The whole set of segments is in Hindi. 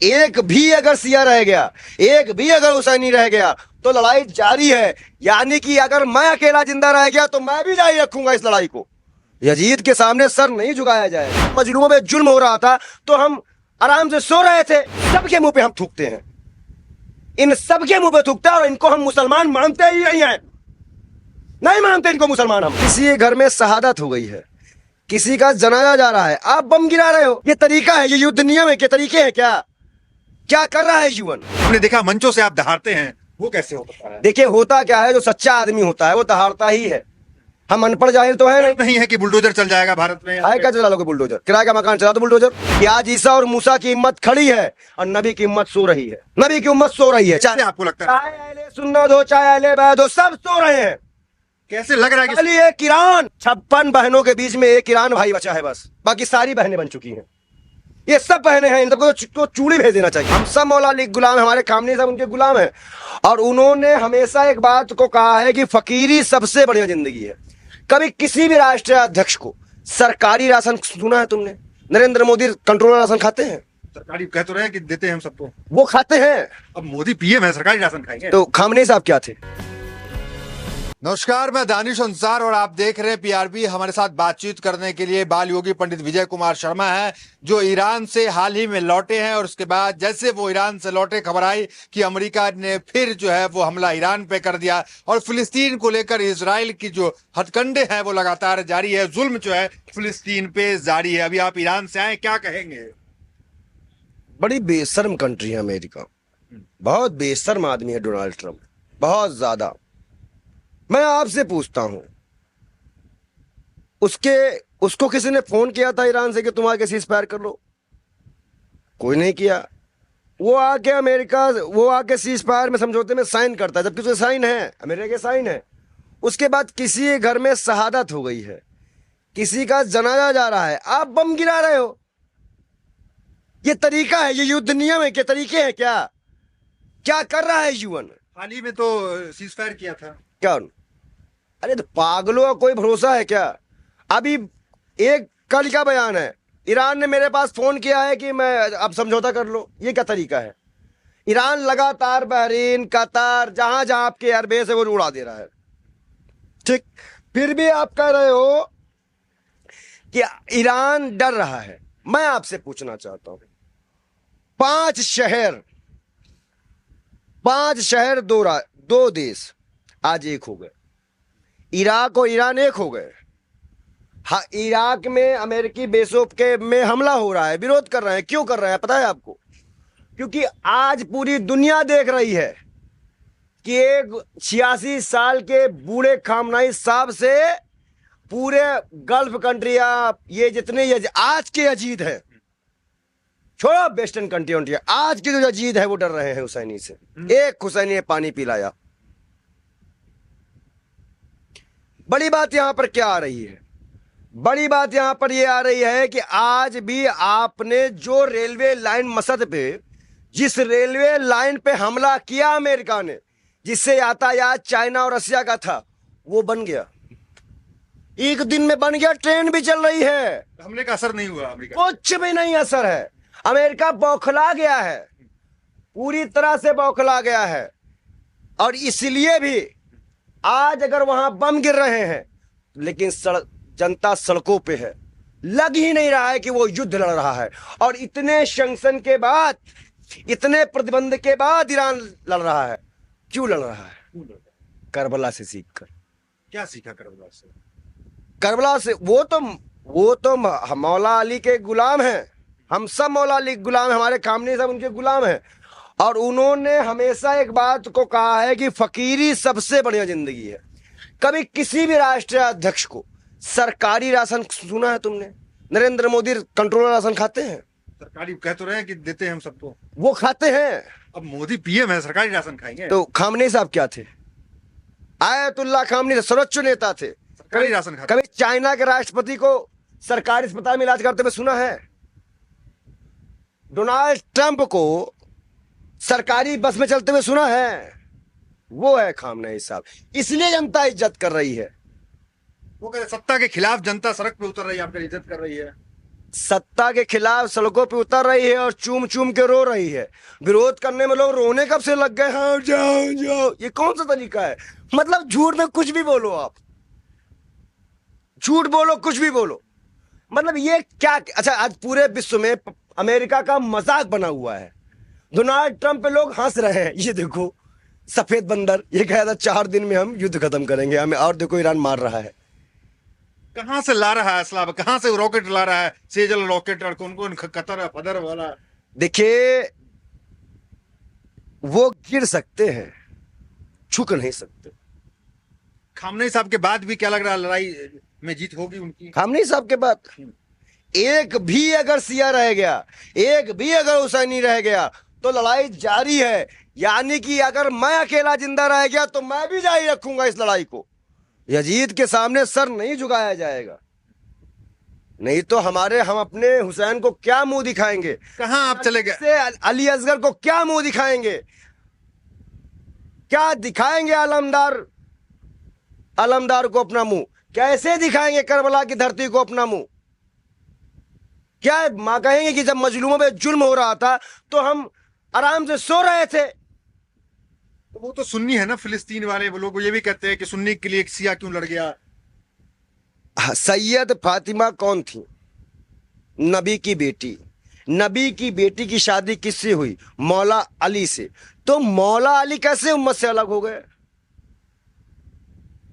एक भी अगर शिया रह गया, एक भी अगर हुसैनी रह गया तो लड़ाई जारी है। यानी कि अगर मैं अकेला जिंदा रह गया तो मैं भी जारी रखूंगा इस लड़ाई को। यजीद के सामने सर नहीं झुकाया जाए। मजलूमों में जुल्म हो रहा था तो हम आराम से सो रहे थे, सबके मुंह पे हम थूकते हैं, इन सबके मुंह पे थूकते हैं और इनको हम मुसलमान मानते ही नहीं है, नहीं मानते इनको मुसलमान हम। किसी के घर में शहादत हो गई है, किसी का जनाजा जा रहा है, आप बम गिरा रहे हो। ये तरीका है, ये युद्ध नियम है के तरीके हैं क्या? क्या कर रहा है जीवन? हमने देखा मंचों से आप दहाड़ते हैं, वो कैसे हो सकता है? देखिए होता क्या है, जो सच्चा आदमी होता है वो दहाड़ता ही है। हम अनपढ़ जाहिल तो है नहीं है कि बुलडोजर चल जाएगा भारत में। आए क्या चला लोगे बुलडोजर? किराए का मकान चला दो बुलडोजर। कि आज ईसा और मूसा की हिम्मत खड़ी है और नबी की हिम्मत सो रही है, नबी की उम्मत सो रही है। कैसे आपको लगता है? चाहे अहले सुन्नत हो, चाहे अहले बैत हो, सब सो रहे हैं। कैसे लग रहा है कि खाली एक ईरान, 56 बहनों के बीच में एक ईरान भाई बचा है बस, बाकी सारी बहनें बन चुकी हैं। ये सब बहनें हैं, इन सबको तो चूड़ी भेज देना चाहिए। हम सब मौला अली गुलाम, हमारे खामने सब उनके गुलाम हैं। और उन्होंने हमेशा एक बात को कहा है कि फकीरी सबसे बढ़िया जिंदगी है। कभी किसी भी राष्ट्रीय अध्यक्ष को सरकारी राशन सुना है तुमने? नरेंद्र मोदी कंट्रोलर राशन खाते हैं? सरकारी कह तो रहे हैं कि देते हैं हम सबको। वो खाते हैं। अब मोदी पीएम है, सरकारी राशन खाएंगे? तो खामने साहब क्या थे? नमस्कार, मैं दानिश अंसार और आप देख रहे हैं पीआरबी। हमारे साथ बातचीत करने के लिए बाल योगी पंडित विजय कुमार शर्मा हैं, जो ईरान से हाल ही में लौटे हैं। और उसके बाद जैसे वो ईरान से लौटे, खबर आई कि अमेरिका ने फिर जो है वो हमला ईरान पे कर दिया और फिलिस्तीन को लेकर इजराइल की जो हथकंडे हैं वो लगातार जारी है। जुल्म जो है फिलिस्तीन पे जारी है। अभी आप ईरान से आए, क्या कहेंगे? बड़ी बेशर्म कंट्री है अमेरिका, बहुत बेशर्म आदमी है डोनाल्ड ट्रंप, बहुत ज्यादा। मैं आपसे पूछता हूं, उसको किसी ने फोन किया था ईरान से कि तुम आके सीज फायर कर लो? कोई नहीं किया। वो आके सीज फायर में, समझौते में साइन करता है, जबकि उसके साइन है, अमेरिका के साइन है। उसके बाद किसी के घर में शहादत हो गई है, किसी का जनाजा जा रहा है, आप बम गिरा रहे हो। ये तरीका है, ये युद्ध नियम है के तरीके हैं क्या? क्या कर रहा है जीवन? हाल ही में तो सीज फायर किया था। क्या? अरे तो पागलों का कोई भरोसा है क्या? अभी एक कल का बयान है, ईरान ने मेरे पास फोन किया है कि मैं अब समझौता कर लो। ये क्या तरीका है? ईरान लगातार बहरीन, कतार, जहां जहां आपके एयरबेस है वो उड़ा दे रहा है। ठीक, फिर भी आप कह रहे हो कि ईरान डर रहा है। मैं आपसे पूछना चाहता हूं, 5 शहर दो देश आज एक हो गए। इराक और ईरान एक हो गए। हाँ, इराक में अमेरिकी बेसों के में हमला हो रहा है, विरोध कर रहे हैं। क्यों कर रहे हैं पता है आपको? क्योंकि आज पूरी दुनिया देख रही है कि एक 86 साल के बूढ़े खामनाई साहब से पूरे गल्फ कंट्रियां, ये जितने आज के यजीद है, छोड़ो वेस्टर्न कंट्री, आज के जो यजीद है वो डर रहे हैं हुसैनी से। एक हुसैनी ने पानी पिलाया। बड़ी बात यहां पर क्या आ रही है? बड़ी बात यहां पर यह आ रही है कि आज भी आपने जो रेलवे लाइन मसद पे, जिस रेलवे लाइन पे हमला किया अमेरिका ने, जिससे यातायात चाइना और रशिया का था, वो बन गया। एक दिन में बन गया, ट्रेन भी चल रही है। हमले का असर नहीं हुआ अमेरिका? कुछ भी नहीं असर है। अमेरिका बौखला गया है, पूरी तरह से बौखला गया है। और इसलिए भी आज अगर वहां बम गिर रहे हैं, लेकिन जनता सड़कों पे है। लग ही नहीं रहा है कि वो युद्ध लड़ रहा है। और इतने सैंक्शन के बाद, इतने प्रतिबंध के बाद ईरान लड़ रहा है। क्यों लड़ रहा है? करबला से सीखकर। क्या सीखा करबला से? करबला से वो तो मौला अली के गुलाम हैं। हम सब मौला अली गुलाम, हमारे खामने सब उनके गुलाम हैं। और उन्होंने हमेशा एक बात को कहा है कि फकीरी सबसे बढ़िया जिंदगी है। कभी किसी भी राष्ट्रीय अध्यक्ष को सरकारी राशन सुना है तुमने? नरेंद्र मोदी कंट्रोलर राशन खाते हैं? सरकारी कह तो रहे हैं कि देते हैं हम सबको। वो खाते हैं। अब मोदी पीएम है, सरकारी राशन खाएंगे? तो खामने साहब क्या थे? आयतुल्लाह खामने सर्वोच्च नेता थे। सरकारी राशन खाते। कभी चाइना के राष्ट्रपति को सरकारी अस्पताल में इलाज करते हुए सुना है? डोनाल्ड ट्रंप को सरकारी बस में चलते हुए सुना है? वो है खामनेई साहब। इसलिए जनता इज्जत कर रही है। वो कहते सत्ता के खिलाफ जनता सड़क पे उतर रही है, आपकी इज्जत कर रही है। सत्ता के खिलाफ सड़कों पे उतर रही है और चूम चूम के रो रही है। विरोध करने में लोग रोने कब से लग गए, हाँ जाओ जाओ, ये कौन सा तरीका है? मतलब झूठ में कुछ भी बोलो, आप झूठ बोलो, कुछ भी बोलो, मतलब ये क्या? अच्छा, आज पूरे विश्व में अमेरिका का मजाक बना हुआ है। डोनाल्ड ट्रंप पे लोग हंस रहे हैं। ये देखो सफेद बंदर, ये कहा था 4 दिन में हम युद्ध खत्म करेंगे हमें, और देखो ईरान मार रहा है। कहां से ला रहा है असला, कहां से रॉकेट ला रहा है, सेजल रॉकेट और कौन कौन कतर फदर वाला। देखिए, वो गिर सकते हैं, झुक नहीं सकते। खामनेई साहब के बाद भी क्या लग रहा है लड़ाई में जीत होगी उनकी? खामनेई साहब के बाद एक भी अगर सिया रह गया, एक भी अगर हुसैनी रह गया तो लड़ाई जारी है। यानी कि अगर मैं अकेला जिंदा रह गया तो मैं भी जारी रखूंगा इस लड़ाई को। यजीद के सामने सर नहीं झुकाया जाएगा, नहीं तो हम अपने हुसैन को क्या मुंह दिखाएंगे? कहां आप चले गए? से अली असगर को क्या मुंह दिखाएंगे? क्या दिखाएंगे? अलमदार को अपना मुंह कैसे दिखाएंगे? करबला की धरती को अपना मुंह क्या मां कहेंगे कि जब मजलूमों पे जुल्म हो रहा था तो हम आराम से सो रहे थे? तो वो तो सुन्नी है ना, फिलिस्तीन वाले वो लोग ये भी कहते हैं कि सुन्नी के लिए एक सिया क्यों लड़ गया। सैयद फातिमा कौन थी? नबी की बेटी। नबी की बेटी की शादी किससे हुई? मौला अली से। तो मौला अली कैसे उम्मत से अलग हो गए?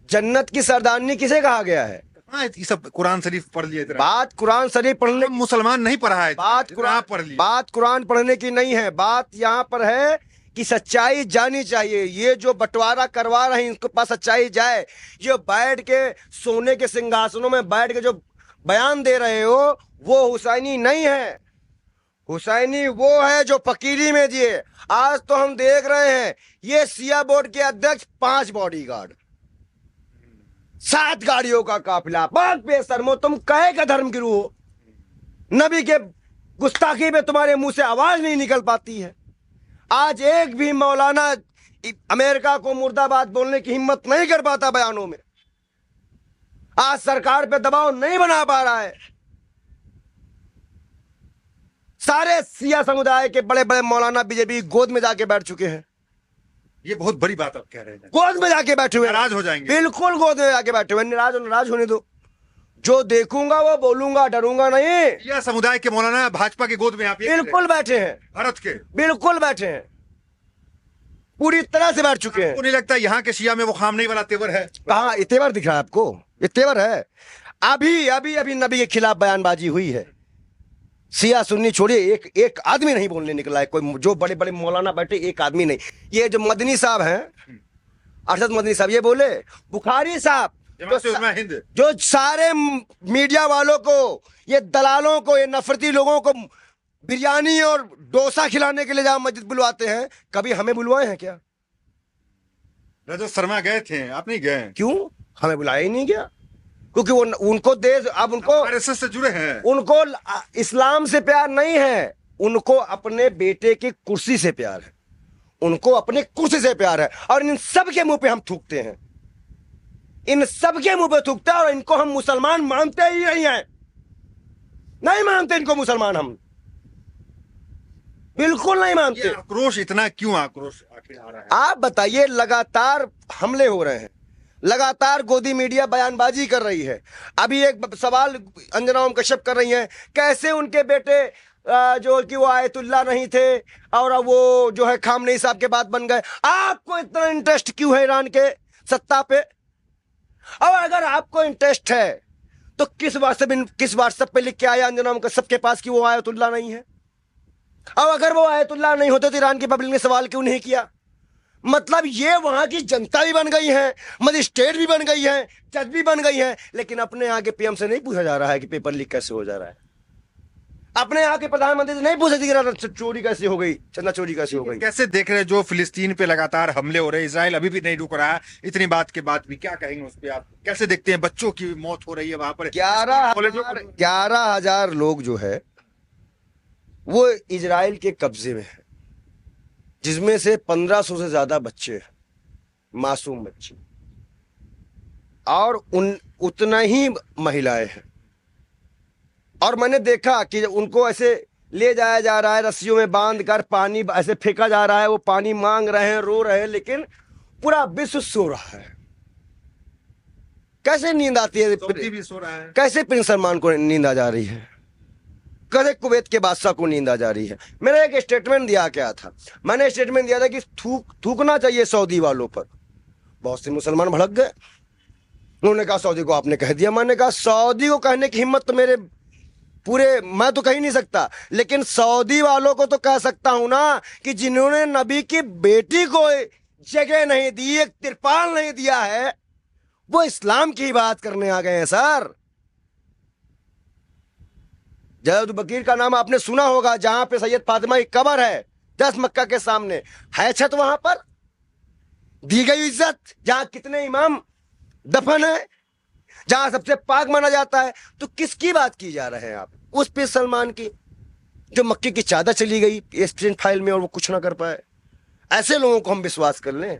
जन्नत की सरदारनी किसे कहा गया है? हाँ, ये सब कुरान शरीफ पढ़ लिए इतना। बात कुरान शरीफ पढ़ने, मुसलमान नहीं पढ़ा है, बात कुरान पढ़ लिए। बात कुरान पढ़ने की नहीं है, बात यहाँ पर है कि सच्चाई जानी चाहिए। ये जो बंटवारा करवा रहे हैं इनके पास सच्चाई जाए। ये बैठ के सोने के सिंहासनों में बैठ के जो बयान दे रहे हो वो हुसैनी नहीं है। हुसैनी वो है जो फकीरी में दिए। आज तो हम देख रहे हैं ये सिया बोर्ड के अध्यक्ष 5 बॉडीगार्ड, 7 गाड़ियों का काफिला। बात बेशर्मो, तुम कहे का धर्म गुरु हो? नबी के गुस्ताखी में तुम्हारे मुंह से आवाज नहीं निकल पाती है। आज एक भी मौलाना अमेरिका को मुर्दाबाद बोलने की हिम्मत नहीं कर पाता बयानों में। आज सरकार पे दबाव नहीं बना पा रहा है। सारे सिया समुदाय के बड़े बड़े मौलाना बीजेपी गोद में जाके बैठ चुके हैं। ये बहुत बड़ी बात आप कह रहे हैं। गोद में जाके बैठे हुए, नाराज हो जाएंगे। बिल्कुल गोद में जाके बैठे हुए। नाराज होने दो, जो देखूंगा वो बोलूंगा, डरूंगा नहीं। यह समुदाय के मौलाना भाजपा के गोद में आप बिल्कुल बैठे हैं, भारत के बिल्कुल बैठे हैं, पूरी तरह से बैठ चुके हैं। आपको नहीं लगता यहाँ के शिया में वो खामनेई वाला तेवर है? कहाँ ये तेवर दिख रहा है आपको? ये तेवर है। अभी अभी अभी नबी के खिलाफ बयानबाजी हुई है। सिया सुन्नी छोड़िए, एक आदमी नहीं बोलने निकला है कोई। जो बड़े बड़े मौलाना बैठे, एक आदमी नहीं। ये जो मदनी साहब हैं, अरशद मदनी साहब, ये बोले। बुखारी साहब, जो सारे मीडिया वालों को, ये दलालों को, ये नफरती लोगों को बिरयानी और डोसा खिलाने के लिए जहां मस्जिद बुलवाते हैं, कभी हमें बुलवाए हैं क्या? रजत शर्मा गए थे, आप नहीं गए? क्यों? हमें बुलाया ही नहीं गया, क्योंकि वो उनको देश, अब उनको आरएसएस से जुड़े हैं। उनको इस्लाम से प्यार नहीं है, उनको अपने बेटे की कुर्सी से प्यार है। उनको अपने कुर्सी से प्यार है। और इन सब के मुंह पे हम थूकते हैं, इन सब के मुंह पे थूकते हैं। और इनको हम मुसलमान मानते ही नहीं है, नहीं मानते इनको मुसलमान, हम बिल्कुल नहीं मानते। आक्रोश इतना क्यों आक्रोश आखिर आ रहा है? आप बताइए, लगातार हमले हो रहे हैं, लगातार गोदी मीडिया बयानबाजी कर रही है। अभी एक सवाल अंजना ओम कश्यप कर रही हैं, कैसे उनके बेटे जो कि वो आयतुल्ला नहीं थे और वो जो है खामनेई साहब के बाद बन गए। आपको इतना इंटरेस्ट क्यों है ईरान के सत्ता पे? और अगर आपको इंटरेस्ट है तो किस व्हाट्सएप पे लिख के आया अंजना ओम कश्यप के पास कि वो आयतुल्ला नहीं है? और अगर वो आयतुल्ला नहीं होते तो ईरान की पब्लिक ने सवाल क्यों नहीं किया? मतलब ये वहां की जनता भी बन गई है, मजिस्ट्रेट भी बन गई है, जज भी बन गई है, लेकिन अपने यहाँ के पीएम से नहीं पूछा जा रहा है कि पेपर लीक कैसे हो जा रहा है। अपने यहाँ के प्रधानमंत्री से नहीं पूछा कि चोरी कैसे हो गई, चंदा चोरी कैसे हो गई। कैसे देख रहे हैं जो फिलिस्तीन पे लगातार हमले हो रहे हैं, इजराइल अभी भी नहीं रुक रहा है, इतनी बात के बाद भी क्या कहेंगे उस पर? आप कैसे देखते हैं? बच्चों की मौत हो रही है वहां पर। 11,000 लोग जो है वो इजराइल के कब्जे में है, जिसमें से 1500 से ज्यादा बच्चे हैं, मासूम बच्चे, और उतना ही महिलाएं हैं। और मैंने देखा कि उनको ऐसे ले जाया जा रहा है, रस्सियों में बांध कर पानी ऐसे फेंका जा रहा है, वो पानी मांग रहे हैं, रो रहे हैं, लेकिन पूरा विश्व सो रहा है। कैसे नींद आती है? सऊदी भी सो रहा है। कैसे प्रिंस सलमान को नींद आ जा रही है? कैसे कुवैत के बादशाह को नींद आ जा रही है? मैंने एक स्टेटमेंट दिया क्या था? मैंने स्टेटमेंट दिया था कि थूकना चाहिए सऊदी वालों पर। बहुत से मुसलमान भड़क गए, उन्होंने कहा सऊदी को आपने कह दिया। मैंने कहा सऊदी को कहने की हिम्मत तो मेरे पूरे, मैं तो कह ही नहीं सकता, लेकिन सऊदी वालों को तो कह सकता हूं ना कि जिन्होंने नबी की बेटी को जगह नहीं दी, एक तिरपाल नहीं दिया है, वो इस्लाम की बात करने आ गए हैं सर। जैद बकीर का नाम आपने सुना होगा, जहां पे सैयद फातिमा की कब्र है 10 मक्का के सामने, है छत वहां पर दी गई इज्जत, जहां कितने इमाम दफन है, जहां सबसे पाक माना जाता है। तो किसकी बात की जा रहे हैं आप? उस पे सलमान की, जो मक्के की चादर चली गई एस्टेट फाइल में और वो कुछ ना कर पाए। ऐसे लोगों को हम विश्वास कर लें?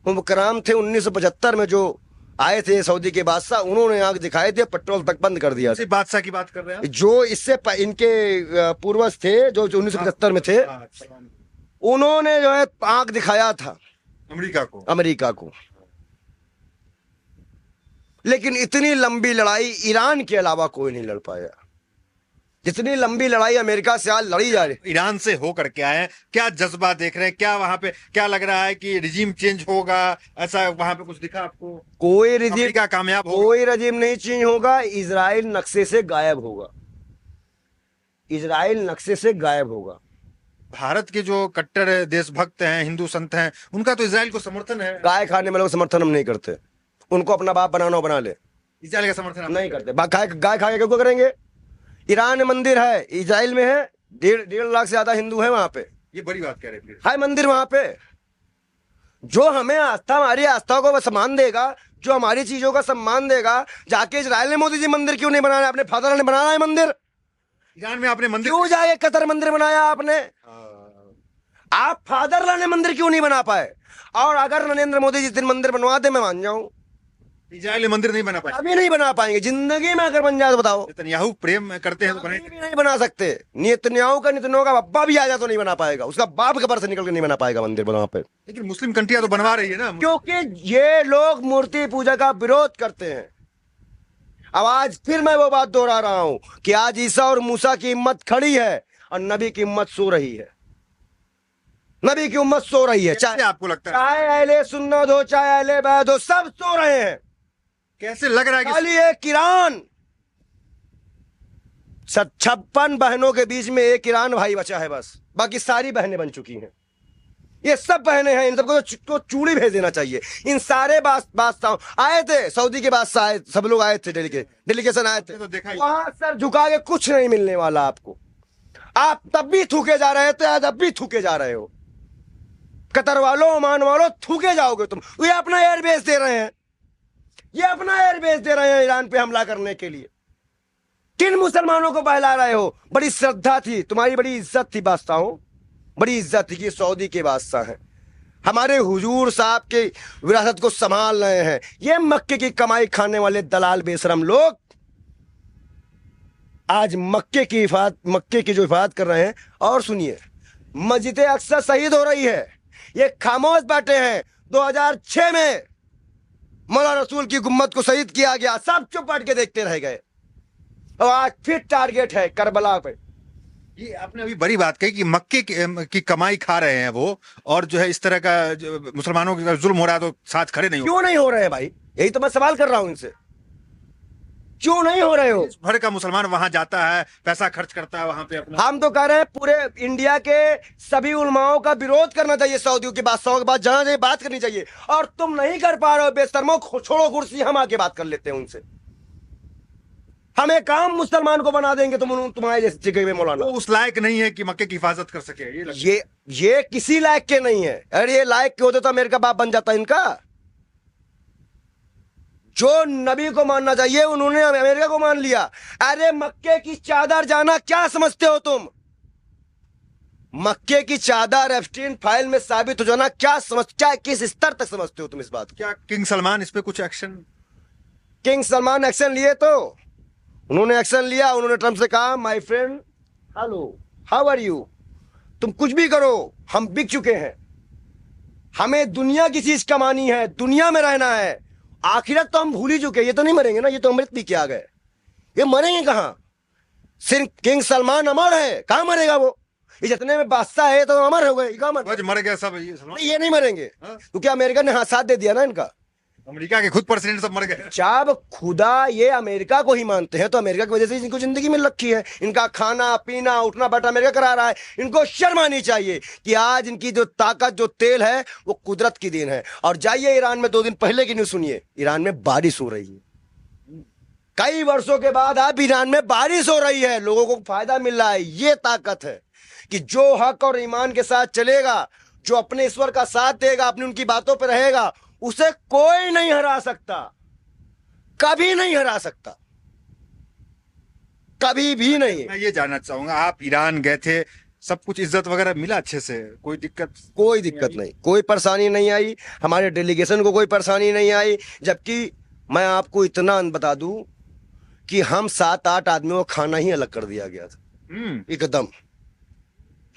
वो कराम थे 1975 में जो आए थे सऊदी के बादशाह, उन्होंने आग दिखाए थे, पेट्रोल तक बंद कर दिया। बादशाह की बात कर रहे हैं जो इससे इनके पूर्वज थे जो 1975 में थे, उन्होंने जो है आग दिखाया था अमेरिका को। लेकिन इतनी लंबी लड़ाई ईरान के अलावा कोई नहीं लड़ पाया जितनी लंबी लड़ाई अमेरिका से आज लड़ी जा रही। ईरान से होकर के आए हैं, क्या जज्बा देख रहे हैं? क्या वहां पे क्या लग रहा है कि रिजीम चेंज होगा? ऐसा वहां पे कुछ दिखा आपको? कोई रिजीम का कामयाब होगा? कोई रिजीम नहीं चेंज होगा। इजराइल नक्शे से गायब होगा। इजराइल नक्शे से गायब होगा। भारत के जो कट्टर देशभक्त हैं, हिंदू संत हैं, उनका तो इजराइल को समर्थन है। गाय खाने वालों का समर्थन हम नहीं करते। उनको अपना बाप बनाना बना ले, इजराइल का समर्थन नहीं करते। गाय खा के क्यों करेंगे? ईरान में मंदिर है, इजराइल में है, 1.5 लाख से ज्यादा हिंदू है वहां पे। ये बड़ी बात कह रहे थे। है मंदिर वहां पे। जो हमें आस्था, हमारी आस्था को सम्मान देगा, जो हमारी चीजों का सम्मान देगा, जाके इजराइल में मोदी जी मंदिर क्यों नहीं बनाया? अपने फादर ने बनाया है मंदिर। ईरान में आपने मंदिर क्यों जाके कतर मंदिर बनाया आपने? आप फादरलाल ने मंदिर क्यों नहीं बना पाए? और अगर नरेंद्र मोदी जिस दिन मंदिर बनवा दे, मैं मान जाऊं। इजराइल में मंदिर नहीं बना पाए, अभी नहीं बना पाएंगे। जिंदगी में अगर बन जाए तो बताओ। नेतन्याहू प्रेम करते हैं तो भी नहीं बना सकते। नेतन्याहू का अब्बा भी आ जाए तो नहीं बना पाएगा। उसका बाप कब्र से निकल के नहीं बना पाएगा मंदिर वहां पे। लेकिन मुस्लिम कंट्रियां तो बनवा रही है ना, क्योंकि ये लोग मूर्ति पूजा का विरोध करते हैं। अब आज फिर मैं वो बात दोहरा रहा हूं कि आज ईसा और मूसा की हिम्मत खड़ी है और नबी की हिम्मत सो रही है। नबी की उम्मत सो रही है। चाहे आपको लगता है, चाहे अहले सुन्नत हो, चाहे अहले बैत हो, सब सो रहे हैं। कैसे लग रहा है कि खाली एक ईरान, 56 बहनों के बीच में एक ईरान भाई बचा है बस, बाकी सारी बहनें बन चुकी हैं। ये सब बहनें हैं, इन सबको तो चूड़ी भेज देना चाहिए। इन सारे बादशाह आए थे, सऊदी के बादशाह आए, सब लोग आए थे, डेलीगेशन आए थे, तो देखा ही। वहां सर झुका के कुछ नहीं मिलने वाला आपको। आप तब भी थूके जा रहे थे, आज अब भी थूके जा रहे हो। कतर वालों, ओमान वालों, थूके जाओगे तुम। ये अपना एयरबेस दे रहे हैं, ये अपना एयरबेस दे रहे हैं ईरान पे हमला करने के लिए। किन मुसलमानों को बहला रहे हो? बड़ी श्रद्धा थी तुम्हारी, बड़ी इज्जत थी बादशाहों, बड़ी इज्जत थी कि सऊदी के बादशाह हैं, हमारे हुजूर साहब के विरासत को संभाल रहे हैं। ये मक्के की कमाई खाने वाले दलाल बेशरम लोग आज मक्के की जो हिफाजत कर रहे हैं। और सुनिए, मस्जिद अक्सा शहीद हो रही है, ये खामोश बैठे हैं। 2006 में मौलाना रसूल की गुम्मत को शहीद किया गया, सब चुप बैठ के देखते रह गए। और आज फिर टारगेट है करबला पे। ये आपने अभी बड़ी बात कही कि मक्के की कमाई खा रहे हैं वो, और जो है इस तरह का मुसलमानों के जुल्म हो रहा है तो साथ खड़े नहीं हो। क्यों नहीं हो रहे हैं भाई? यही तो मैं सवाल कर रहा हूं इनसे, क्यों नहीं हो रहे हो? भर का मुसलमान वहां जाता है, पैसा खर्च करता है वहां पे अपना। हम तो कह रहे हैं पूरे इंडिया के सभी उलमाओं का विरोध करना चाहिए, सऊदियों के बादशाहों के पास जाना चाहिए, बात करनी चाहिए। और तुम नहीं कर पा रहे हो बेशर्मो, छोड़ो कुर्सी, हम आके बात कर लेते हैं उनसे। हमें काम मुसलमान को बना देंगे तुम्हारे जैसे जगह में मौलाना। वो उस लायक नहीं है कि मक्के की हिफाजत कर सके। ये किसी लायक के नहीं है। अरे ये लायक के होते तो अमेरिका बाप बन जाता इनका। जो नबी को मानना चाहिए उन्होंने अमेरिका को मान लिया। अरे मक्के की चादर जाना क्या समझते हो तुम? मक्के की चादर एप्स्टीन फाइल में साबित हो जाना क्या किस स्तर तक समझते हो तुम इस बात को? क्या किंग सलमान इस पे कुछ एक्शन? किंग सलमान एक्शन लिए तो उन्होंने एक्शन लिया, उन्होंने ट्रम्प से कहा my friend hello how are you, तुम कुछ भी करो हम बिक चुके हैं, हमें दुनिया की चीज कमानी है, दुनिया में रहना है, आखिरत तो हम भूल ही चुके, ये तो नहीं मरेंगे ना, ये तो अमृत पी के आ गए, ये मरेंगे कहां? सिर्फ किंग सलमान अमर है, कहां मरेगा वो? ये जितने में बादशाह है तो अमर हो गए, कहां मर गया सब, ये नहीं मरेंगे क्योंकि अमेरिका ने हाथ साथ दे दिया ना इनका, अमेरिका के खुद प्रेसिडेंट सब मर गए। जब खुदा ये अमेरिका को ही मानते हैं तो अमेरिका की वजह से इनको जिंदगी मिल रखी है, इनका खाना पीना उठना बैठना अमेरिका करा रहा है, इनको शर्म आनी चाहिए कि आज इनकी जो ताकत जो तेल है वो कुदरत की देन है। और जाइए ईरान में 2 दिन पहले की न्यूज सुनिए, ईरान में बारिश हो रही है, कई वर्षों के बाद अब ईरान में बारिश हो रही है, लोगों को फायदा मिल रहा है। ये ताकत है कि जो हक और ईमान के साथ चलेगा, जो अपने ईश्वर का साथ देगा, अपनी उनकी बातों पर रहेगा, उसे कोई नहीं हरा सकता, कभी नहीं हरा सकता, कभी भी नहीं। मैं ये जानना चाहूंगा, आप ईरान गए थे, सब कुछ इज्जत वगैरह मिला अच्छे से, कोई दिक्कत? कोई दिक्कत नहीं, कोई परेशानी नहीं आई, हमारे डेलीगेशन को कोई परेशानी नहीं आई। जबकि मैं आपको इतना बता दूं कि हम 7-8 आदमियों को खाना ही अलग कर दिया गया था, एकदम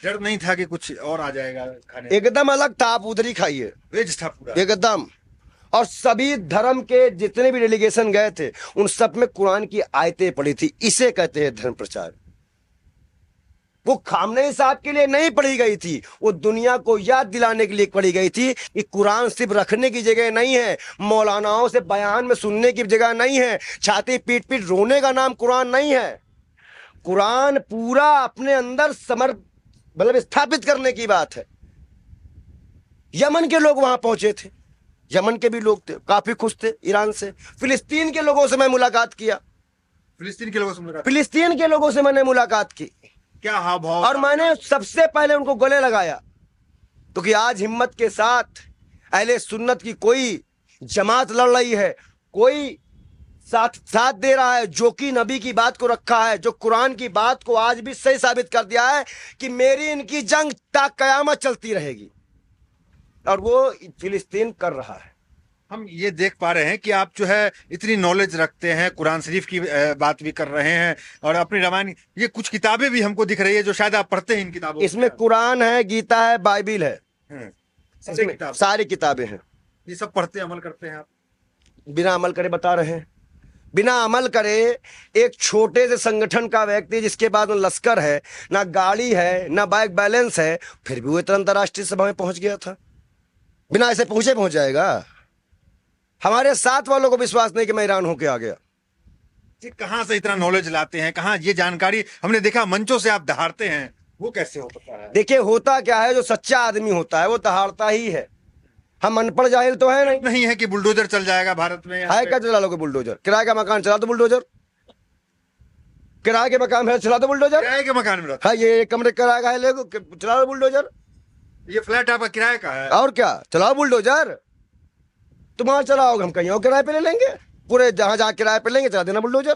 डर नहीं था कि कुछ और आ जाएगा खाने? एकदम अलग था, आप उधर ही खाइए, वेज था पूरा एकदम। और सभी धर्म के जितने भी डेलीगेशन गए थे उन सब में कुरान की आयतें पढ़ी थी, इसे कहते हैं धर्म प्रचार। वो खामनेई साहब के लिए नहीं पढ़ी गई थी, वो दुनिया को याद दिलाने के लिए पढ़ी गई थी कि कुरान सिर्फ रखने की जगह नहीं है, मौलानाओं से बयान में सुनने की जगह नहीं है, छाती पीट पीट रोने का नाम कुरान नहीं है। कुरान पूरा अपने अंदर मतलब स्थापित करने की बात है। यमन के लोग वहां पहुंचे थे, यमन के भी लोग थे, काफी खुश थे ईरान से। फिलिस्तीन के लोगों से मैं मुलाकात किया, फिलिस्तीन के लोगों से मुलाकात? फिलिस्तीन के लोगों से मैंने मुलाकात की, क्या हाव भाव? और मैंने सबसे पहले उनको गले लगाया, क्योंकि आज हिम्मत के साथ अहले सुन्नत की कोई जमात लड़ रही है, कोई साथ दे रहा है, जो कि नबी की बात को रखा है, जो कुरान की बात को आज भी सही साबित कर दिया है कि मेरी इनकी जंग तक कयामत चलती रहेगी, और वो फिलिस्तीन कर रहा है। हम ये देख पा रहे हैं कि आप जो है इतनी नॉलेज रखते हैं, कुरान शरीफ की बात भी कर रहे हैं, और अपनी रामायण, ये कुछ किताबें भी हमको दिख रही है जो शायद आप पढ़ते हैं इन किताबों। इसमें कुरान है, गीता है, बाइबिल है, सारी किताबें हैं। ये सब पढ़ते हैं, अमल करते हैं आप? बिना अमल करे बता रहे हैं, बिना अमल करे एक छोटे से संगठन का व्यक्ति जिसके पास न लश्कर है, ना गाड़ी है, ना बैंक बैलेंस है, फिर भी वो इतना अंतर्राष्ट्रीय सभा में पहुंच गया था, बिना ऐसे पहुंच जाएगा। हमारे साथ वालों को विश्वास नहीं कि मैं ईरान होके आ गया। कहां से इतना नॉलेज लाते हैं, कहां ये जानकारी? हमने देखा मंचों से आप दहाड़ते हैं, वो कैसे हो पता है? देखिए होता क्या है, जो सच्चा आदमी होता है वो दहाड़ता ही है, हम अनपढ़ जाहिल तो है नहीं है कि बुलडोजर चल जाएगा भारत में? है क्या चला लोगे बुलडोजर? किराए का मकान चला दो बुलडोजर, किराए के मकान है चला दो बुलडोजर, किराए के मकान में रहता है, ये कमरे किराए का है, ले चला दो बुलडोजर, ये फ्लैट आपका किराए का है, और क्या चलाओ बुलडोजर, तुम्हारा चलाओगे हम कहीं और किराए पे ले लेंगे, पूरे जहां किराए पे लेंगे चला देना बुलडोजर।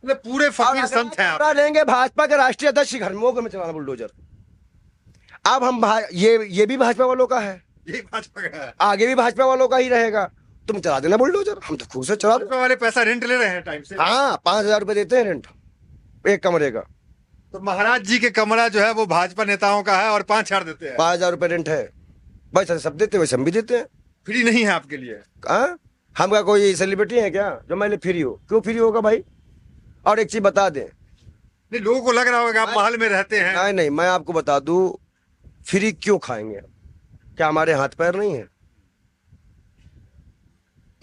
पूरे फकीर संत हैं आप। लेंगे भाजपा के राष्ट्रीय अध्यक्ष घर में चलाना बुलडोजर। अब हम ये भी भाजपा वालों का है, ये भाजपा का है, आगे भी भाजपा वालों का ही रहेगा, तुम चला देना बुलडोजर, हम तो खुद से चला दो। भाजपा वाले पैसा रेंट ले रहे हैं टाइम से। हाँ 5,000 रुपए देते हैं रेंट एक कमरे का। तो महाराज जी के कमरा जो है वो भाजपा नेताओं का है और 5,000 देते हैं। 5,000 रुपए रेंट है, वैसे सब देते हैं, वैसे हम भी देते हैं। फ्री नहीं है आपके लिए? हम क्या कोई सेलिब्रिटी है क्या जो मेरे लिए फ्री हो? क्यों फ्री होगा भाई? और एक चीज बता दें, नहीं लोगों को लग रहा होगा आप महल में रहते हैं। नहीं, मैं आपको बता दूं, फ्री क्यों खाएंगे? क्या हमारे हाथ पैर नहीं है?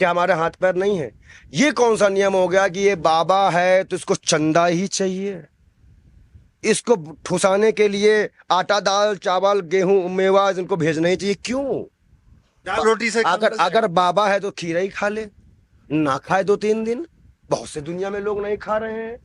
क्या हमारे हाथ पैर नहीं है? ये कौन सा नियम हो गया कि ये बाबा है तो इसको चंदा ही चाहिए, इसको ठुसाने के लिए आटा दाल चावल गेहूं मेवा इनको भेजना ही चाहिए? क्यों? दाल रोटी से अगर बाबा है तो खीरा ही खा ले, ना खाए 2-3 दिन। बहुत से दुनिया में लोग नहीं खा रहे हैं।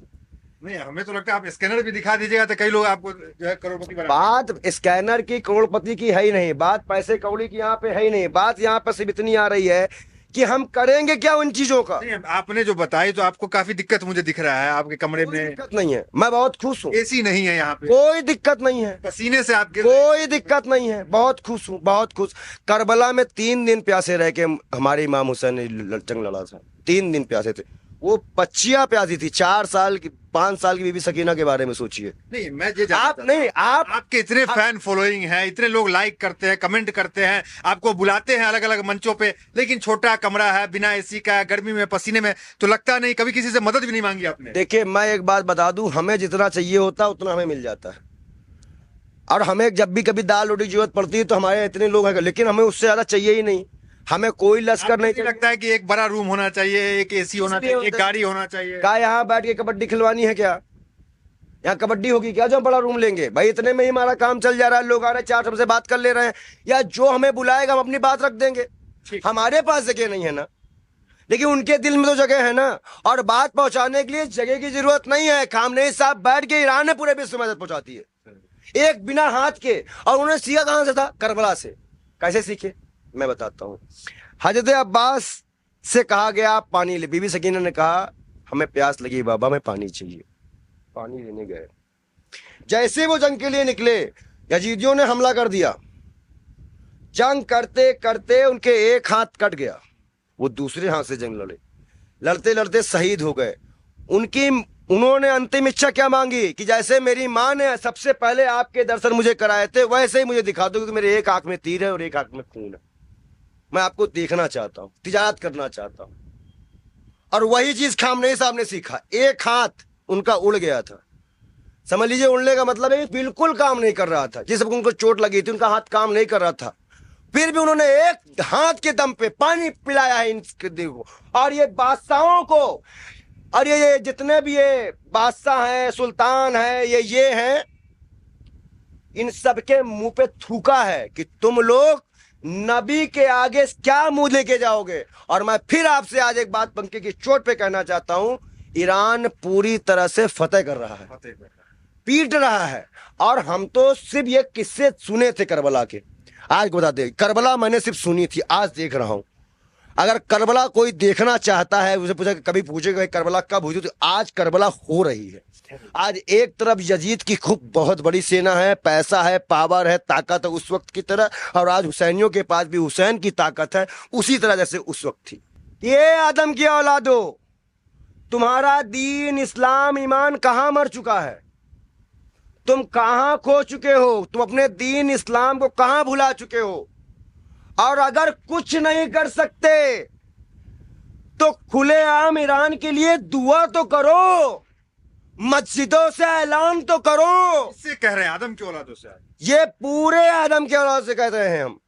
नहीं, हमें तो लगता है आप स्कैनर भी दिखा दीजिएगा तो कई लोग आपको जो है करोड़पति बना। बात स्कैनर की करोड़पति की है ही नहीं, बात पैसे कौड़ी की यहाँ पे है ही नहीं, बात यहाँ पर सिर्फ इतनी आ रही है कि हम करेंगे क्या उन चीजों का। नहीं, आपने जो बताई तो आपको काफी दिक्कत मुझे दिख रहा है आपके कमरे में। दिक्कत नहीं है, मैं बहुत खुश हूँ। एसी नहीं है यहाँ पे? कोई दिक्कत नहीं है, पसीने से आपके कोई दिक्कत नहीं है, बहुत खुश हूँ, बहुत खुश। करबला में 3 दिन प्यासे रह के हमारे इमाम हुसैन ने जंग लड़ा था, 3 दिन प्यासे थे। वो बच्चियां प्यासी थी, 4 साल की 5 साल की बीबी सकीना के बारे में सोचिए। नहीं, मैं ये आप नहीं, आप आपके इतने फैन फॉलोइंग है, इतने लोग लाइक करते हैं, कमेंट करते हैं, आपको बुलाते हैं अलग अलग मंचों पे, लेकिन छोटा कमरा है, बिना एसी का, गर्मी में पसीने में, तो लगता नहीं कभी किसी से मदद भी नहीं मांगी आपने? देखिए, मैं एक बात बता दूं, हमें जितना चाहिए होता उतना हमें मिल जाता है। और हमें जब भी कभी दाल रोटी की जरूरत पड़ती है तो हमारे इतने लोग हैं, लेकिन हमें उससे ज्यादा चाहिए ही नहीं। हमें कोई लश्कर नहीं चाहिए। लगता है कि एक बड़ा रूम होना चाहिए, एक एसी होना चाहिए, एक गाड़ी होना चाहिए। क्या यहाँ बैठ के कबड्डी खिलवानी है क्या? यहाँ कबड्डी होगी क्या जो हम बड़ा रूम लेंगे? भाई इतने में ही हमारा काम चल जा रहा है, लोग आ रहे हैं, 4 हमसे बात कर ले रहे हैं, या जो हमें बुलाएगा हम अपनी बात रख देंगे। हमारे पास जगह नहीं है ना, लेकिन उनके दिल में तो जगह है ना। और बात पहुंचाने के लिए जगह की जरूरत नहीं है। खामनेई साहब बैठ के ईरान ने पूरे विश्व में मदद पहुंचाती है, एक बिना हाथ के। और उन्होंने सीखा कहां से था? करबला से। कैसे सीखे मैं बताता हूं। हजरत अब्बास से कहा गया आप पानी ले, बीबी सकीना ने कहा हमें प्यास लगी बाबा, हमें पानी चाहिए। पानी लेने गए, जैसे वो जंग के लिए निकले, यजीदियों ने हमला कर दिया। जंग करते करते उनके एक हाथ कट गया, वो दूसरे हाथ से जंग लड़े, लड़ते लड़ते शहीद हो गए। उन्होंने अंतिम इच्छा क्या मांगी कि जैसे मेरी माँ ने सबसे पहले आपके दर्शन मुझे कराए थे, वैसे ही मुझे दिखा दो, क्योंकि मेरे एक आंख में तीर है और एक आंख में खून है। मैं आपको देखना चाहता हूं, तिजारत करना चाहता हूं। और वही चीज खामनेई साहब ने सीखा। एक हाथ उनका उड़ गया था, समझ लीजिए उड़ने का मतलब है बिल्कुल काम नहीं कर रहा था। जिस वक्त उनको चोट लगी थी उनका हाथ काम नहीं कर रहा था, फिर भी उन्होंने एक हाथ के दम पे पानी पिलाया है इनके दिल को। और ये बादशाहों को, और ये जितने भी ये बादशाह हैं, सुल्तान हैं, ये हैं, इन सबके मुंह पे थूका है कि तुम लोग नबी के आगे क्या मुंह लेके जाओगे। और मैं फिर आपसे आज एक बात पंखे की चोट पे कहना चाहता हूं, ईरान पूरी तरह से फतेह कर रहा है, पीट रहा है। और हम तो सिर्फ ये किस्से सुने थे करबला के। आज बता दे, करबला मैंने सिर्फ सुनी थी, आज देख रहा हूं। अगर करबला कोई देखना चाहता है, उसे पूछा, कभी पूछेगा करबला कब हुई, तो आज करबला हो रही है। आज एक तरफ यजीद की खूब बहुत बड़ी सेना है, पैसा है, पावर है, ताकत है उस वक्त की तरह, और आज हुसैनियों के पास भी हुसैन की ताकत है उसी तरह जैसे उस वक्त थी। ये आदम की औलादो, तुम्हारा दीन इस्लाम ईमान कहां मर चुका है? तुम कहां खो चुके हो? तुम अपने दीन इस्लाम को कहां भुला चुके हो? और अगर कुछ नहीं कर सकते तो खुलेआम ईरान के लिए दुआ तो करो, मस्जिदों से ऐलान तो करो। इससे कह रहे हैं आदम की औलादों से। ये पूरे आदम की औलाद से कहते हैं हम।